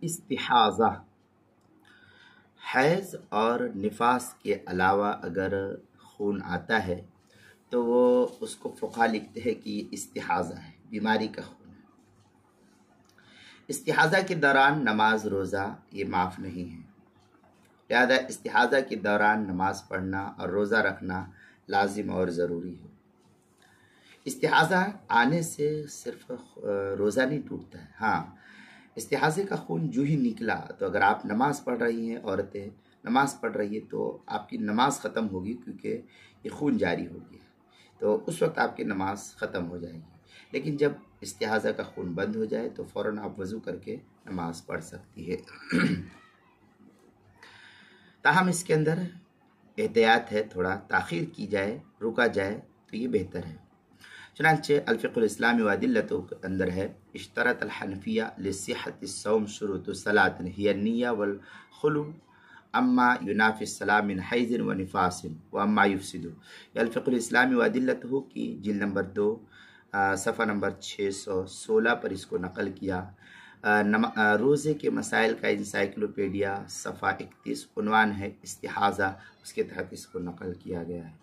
استحاضہ، حیض اور نفاس کے علاوہ اگر خون آتا ہے تو وہ اس کو فقہا لکھتے ہیں کہ یہ استحاضہ ہے، بیماری کا خون ہے۔ استحاضہ کے دوران نماز روزہ یہ معاف نہیں ہے، لہذا استحاضہ کے دوران نماز پڑھنا اور روزہ رکھنا لازم اور ضروری ہے۔ استحاضہ آنے سے صرف روزہ نہیں ٹوٹتا ہے، ہاں استحاضے کا خون جو ہی نکلا تو اگر آپ نماز پڑھ رہی ہیں، عورتیں نماز پڑھ رہی ہیں، تو آپ کی نماز ختم ہوگی، کیونکہ یہ خون جاری ہو گیا تو اس وقت آپ کی نماز ختم ہو جائے گی۔ لیکن جب استحاضہ کا خون بند ہو جائے تو فوراً آپ وضو کر کے نماز پڑھ سکتی ہے۔ تاہم اس کے اندر احتیاط ہے، تھوڑا تاخیر کی جائے، رکا جائے تو یہ بہتر ہے۔ چنانچہ الفقہ الاسلامی وادلتہ کے اندر ہے، اشترط الحنفیہ لصحۃ الصوم شروط الصلاۃ ہی النیہ والخلو اما ینافی الصلاۃ من حیض و نفاس و اما یفسد۔ یہ الفقہ الاسلامی وادلتہ کی جلد نمبر 2 صفحہ نمبر 616 پر اس کو نقل کیا۔ روزے کے مسائل کا انسائکلوپیڈیا صفحہ 31 عنوان ہے استحاضہ، اس کے تحت اس کو نقل کیا گیا ہے۔